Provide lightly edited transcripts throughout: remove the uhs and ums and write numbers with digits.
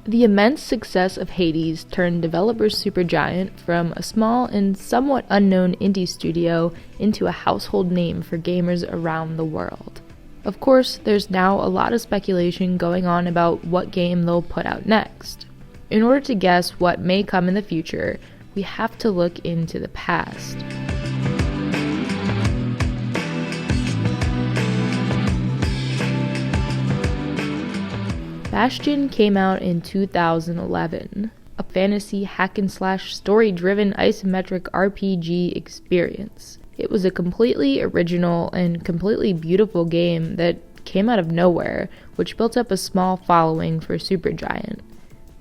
The immense success of Hades turned developer Supergiant from a small and somewhat unknown indie studio into a household name for gamers around the world. Of course, there's now a lot of speculation going on about what game they'll put out next. In order to guess what may come in the future, we have to look into the past. Bastion came out in 2011, a fantasy hack-and-slash story-driven isometric RPG experience. It was a completely original and completely beautiful game that came out of nowhere, which built up a small following for Supergiant.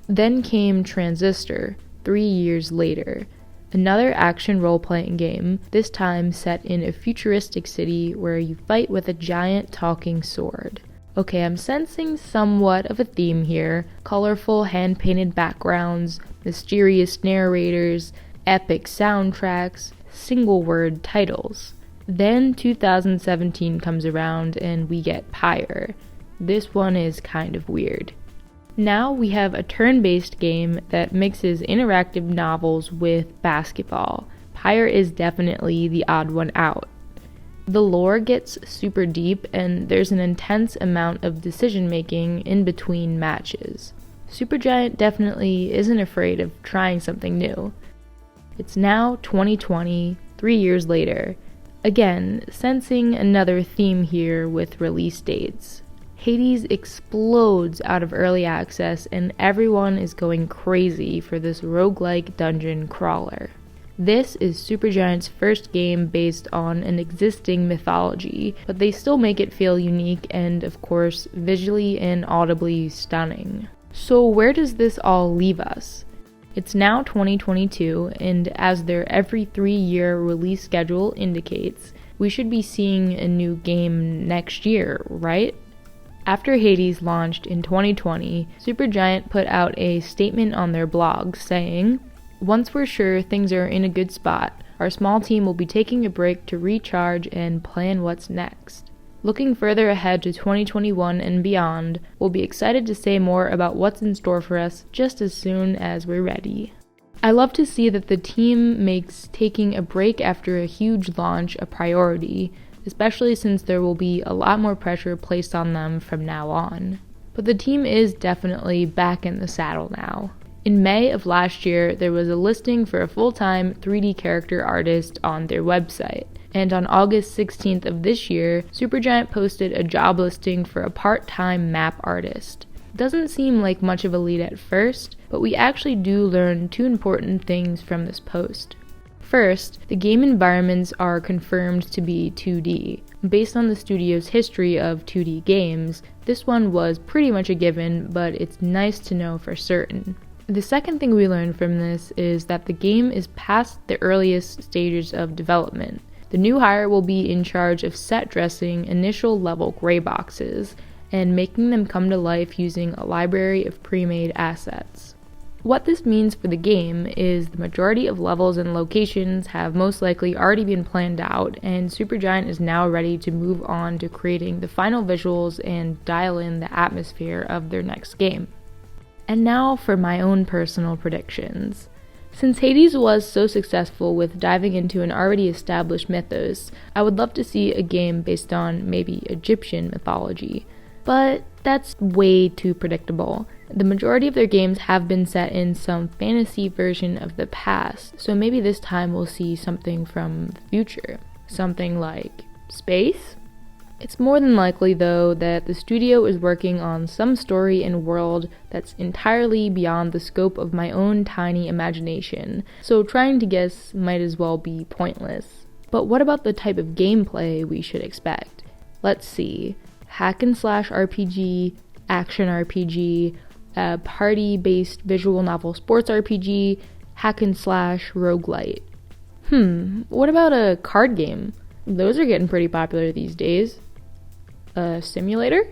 Then came Transistor, 3 years later, another action role-playing game, this time set in a futuristic city where you fight with a giant talking sword. Okay, I'm sensing somewhat of a theme here. Colorful hand-painted backgrounds, mysterious narrators, epic soundtracks, single-word titles. Then 2017 comes around and we get Pyre. This one is kind of weird. Now we have a turn-based game that mixes interactive novels with basketball. Pyre is definitely the odd one out. The lore gets super deep, and there's an intense amount of decision-making in between matches. Supergiant definitely isn't afraid of trying something new. It's now 2020, 3 years later. Again, sensing another theme here with release dates. Hades explodes out of early access, and everyone is going crazy for this roguelike dungeon crawler. This is Supergiant's first game based on an existing mythology, but they still make it feel unique and, of course, visually and audibly stunning. So where does this all leave us? It's now 2022, and as their every 3-year release schedule indicates, we should be seeing a new game next year, right? After Hades launched in 2020, Supergiant put out a statement on their blog saying, "Once we're sure things are in a good spot, our small team will be taking a break to recharge and plan what's next. Looking further ahead to 2021 and beyond, we'll be excited to say more about what's in store for us just as soon as we're ready." I love to see that the team makes taking a break after a huge launch a priority, especially since there will be a lot more pressure placed on them from now on. But the team is definitely back in the saddle now. In May of last year, there was a listing for a full-time 3D character artist on their website. And on August 16th of this year, Supergiant posted a job listing for a part-time map artist. Doesn't seem like much of a lead at first, but we actually do learn 2 important things from this post. First, the game environments are confirmed to be 2D. Based on the studio's history of 2D games, this one was pretty much a given, but it's nice to know for certain. The second thing we learned from this is that the game is past the earliest stages of development. The new hire will be in charge of set dressing initial level gray boxes and making them come to life using a library of pre-made assets. What this means for the game is the majority of levels and locations have most likely already been planned out, and Supergiant is now ready to move on to creating the final visuals and dial in the atmosphere of their next game. And now for my own personal predictions. Since Hades was so successful with diving into an already established mythos, I would love to see a game based on maybe Egyptian mythology. But that's way too predictable. The majority of their games have been set in some fantasy version of the past, so maybe this time we'll see something from the future. Something like space? It's more than likely, though, that the studio is working on some story and world that's entirely beyond the scope of my own tiny imagination, so trying to guess might as well be pointless. But what about the type of gameplay we should expect? Let's see. Hack and slash RPG, action RPG, party-based visual novel sports RPG, hack and slash roguelite. What about a card game? Those are getting pretty popular these days. A simulator?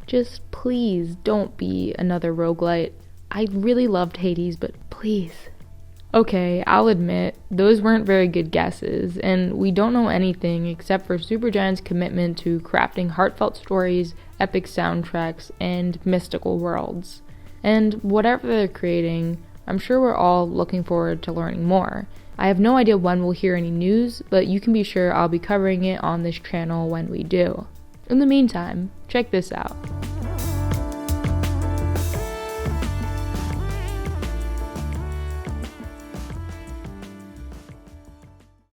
Just please don't be another roguelite. I really loved Hades, but please. Okay, I'll admit, those weren't very good guesses, and we don't know anything except for Supergiant's commitment to crafting heartfelt stories, epic soundtracks, and mystical worlds. And whatever they're creating, I'm sure we're all looking forward to learning more. I have no idea when we'll hear any news, but you can be sure I'll be covering it on this channel when we do. In the meantime, check this out.